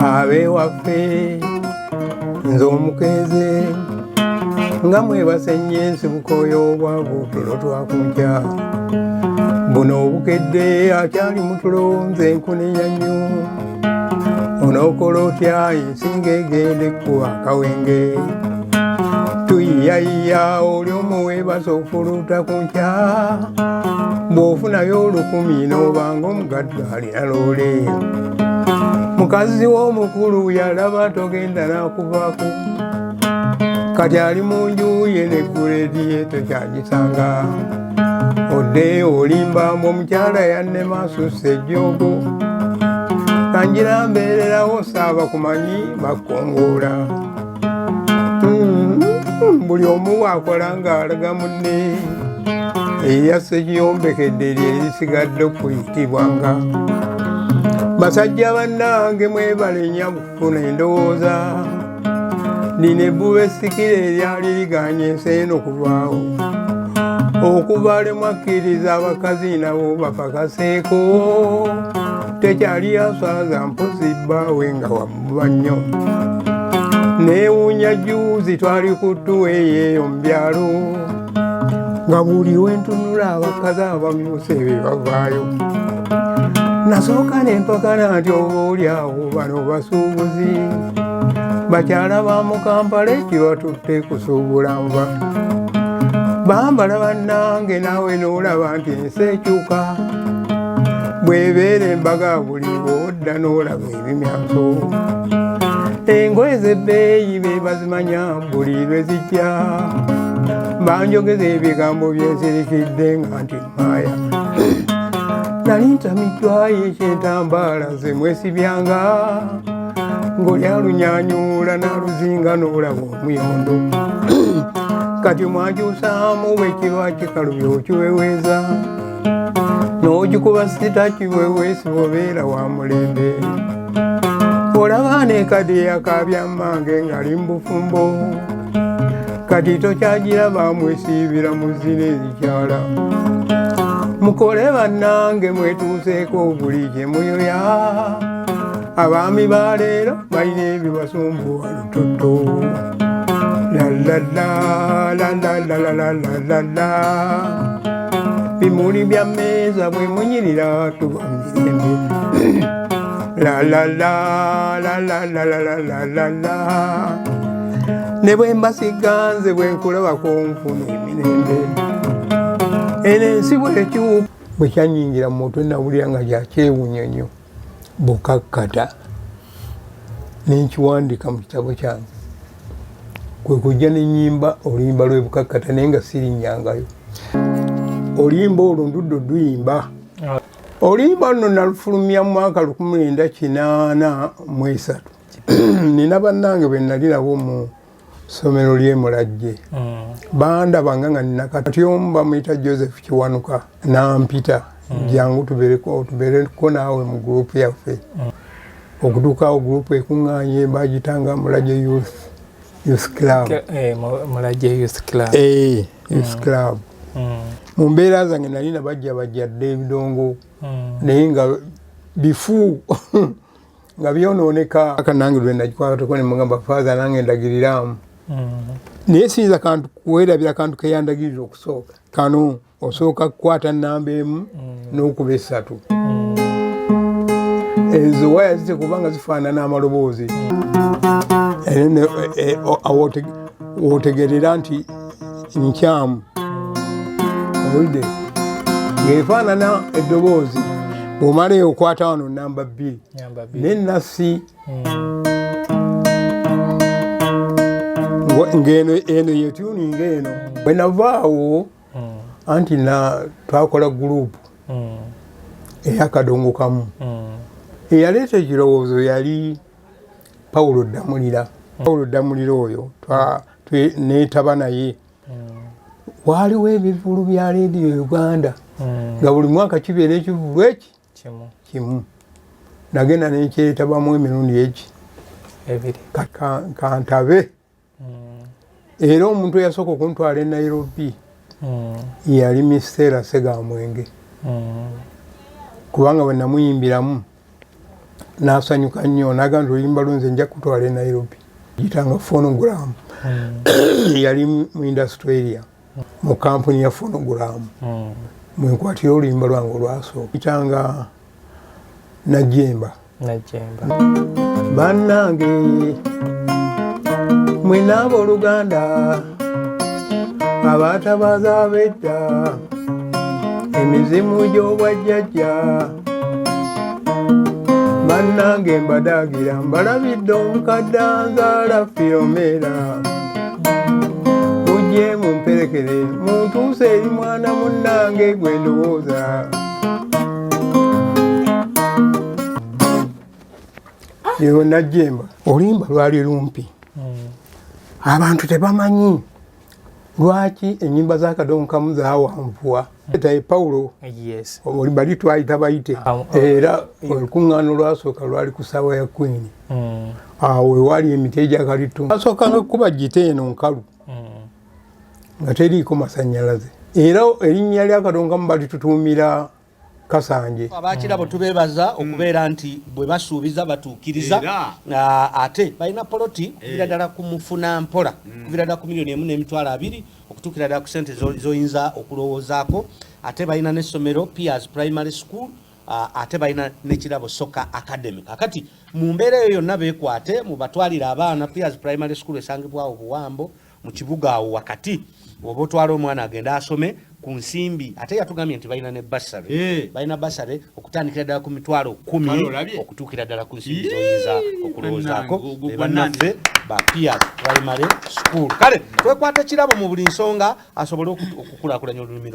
abewaffe nze omukeze nga mwebase nnyo ensibuko y'obwavu tulo twakunkya buno obukedde akyali mutulo nze nkunenya nnyo onookola otya ensinga egende kuba akawenge tuyiyayiya oli omuweebasa ofuluuta ku nkya bw'ofunayo 10 n'obanga omugadde alina loole mukazi w'omukulu yalaba togenda n'akuvaako kati ali mu nju ye negguledi ye tokyagisanga odde olimba mbu omukyala yannema asusse ejjoogo kanjira mbeererawo saaba kumanyi bakkongoola buli omu waakola ng'alaga munne eryasse kiyombekedde lye erisigadde okuyitibwanga basajja bannange mwebalenya kufuna endowooza lino ebbuba essikire eryali liganye ensi eno okuvaawo okuva lemwakkiriza abakazi nabo bapakaseeko tekyali yaswaza mpozi bbaawe nga wamuba nnyo neewuunya juuzi twali ku ttuwa eyeeyo mu byalo nga buli wentunula abakazi abamyuse be bavaayo nasooka nempakana nti oba oli awo bano basuubuzi bakyala ba mu Kampala ekibatutte kusuubula nva bambala bannange naawe n'olaba nti ensi ekyuka bw'ebeera embaga buli bw'odda n'olaba ebimyaso engoye z'ebbeeyi be bazimanya buli lwe zijja banjogeza ebigambo byensirikidde nga nti maaya nali ntamiddwayo ekyentambaala ze mwesibyanga ng'olyalunyanyuula n'aluzinga n'olaba omuyondo kati mwakyusaamu bwe kiba kikalubya okiweweeza n'ogikuba sitakiweweesi bobeera wa mulembe olaba nekadi akabyammange ngali mbufumbo kati tokyagiraba mwesiibira mu zina ezikyala mukole bannange mwetuuseeko buli kye muyoya abaami baleero balina ebibasumbuwa lutoto lalalalalalalalala bimuli bya mmeeza bwe munyirira tuba mirembe lalalalalalalalala ne bwe mbasiganze bwe nkulabako nfuna emirembe eno ensi bwekyuka bwe kyanyingira mu mutwe nawulira nga kyakyewunya nnyo bukakkata nenkiwandika mu kitabo kyange kwe kujja nenyimba oluyimba lw'ebukakkata naye nga sirinnyangayo oluyimba olwo ndudde duyimba oluyimba luno nalufulumya mu mwaka 1983 nina bannange bwe nali nabo mu ssomero ly'emulajje bandabanga nga nina kati omu bamuyita Joseph Kiwanuka nampita jangu tubeereko naawe mu gurupu yaffe okutuukaawo gurupu ekuŋŋaanye bagitanga Mulajje Youth Club. Mulajje Youth Club. Youth Club. Mu mbeera zange nali nabajja ebidongo naye nga bifu nga byonooneka akanange lwe nagikwatako ne mugamba faaza nange ndagiriramu naye siyinza kantu kuwerabira kantu keyandagirira okusooka kano osooka kukwata nnamba emu n'okuba 3 ezo waya zitekubanga zifaanana amaloboozi wotegerera nti nkyamu owulidde ng'efaanana eddoboozi bw'omalayo okwata wano namba 2 n'ennasi ng'eno yetuninga eno bwe navaawo anti twakola gurupu ey'akadongo kamu eyaleeta ekirowoozo yali Pawulo Ddamulira oyo neetaba naye waaliwo ebivulu bya leediyo Uganda nga buli mwaka kibeera ekivulu eki kimu nagenda nekyetabamu emirundi eki kantabe era omuntu eyasooka okuntwala e Nairobi yali Misteera Segamwenge kubanga bwe namuyimbiramu n'asanyuka nnyo n'agamba oluyimba lwonze nja kutwala e Nairobi gitanga Phonogram. Yali mu industry area mu kampuni ya Phonogram. Mwenkwatira oluyimba lwange olwasooka gitanga Najjemba. Bannange mwena abooluganda abatabaaza ab'edda emizimu gy'obwajjajja bannange mbadaagira mbalabidde omukadde anzaala Filomera mujje mumperekere muntuuse eri mwana munnange gwe ndowooza. Yewe Najjemba oluyimba lwali lumpi. Abantu tebamanyi lwaki ennyimba za Kadonkamu zaawanvuwa. Taye Paulo bali twayita bayite era olukuŋŋaano lwasooka lwali ku ssaawa ya Queen. Awo ewaali emiti egyakalitungo basookanga kuba gita eno nkalu nga teriiko masannyalaze era erinnya lya Kadonkamu balitutuumira Kasanje. Abakirabo tubeebaza okubeera nti bwe basuubiza batuukiriza ate balina poloti kuvira ddala ku mufuna mpola kuvira ddala ku $1,200,000 okutuukira ddala ku ssente zoyinza okulowoozaako ate balina n'essomero Piers Primary School ate balina n'ekirabo Soccer Academy. Kakati mu mbeera eyo yonna beekwate mu batwalira abaana Piers Primary School esangibwawo Buwambo mu kibuga awo wakati oba otwala omwana agenda asome ku nsimbi ate yatugambye nti balina ne basare balina basare okutandikira ddala ku $10,000 okutuukira ddala ku nsimbi zoyinza okulowoozaako bannaffe ba Piers Primary School. Kale twekwata kirabo mu buli nsonga asobole okukulaakulanya olulimi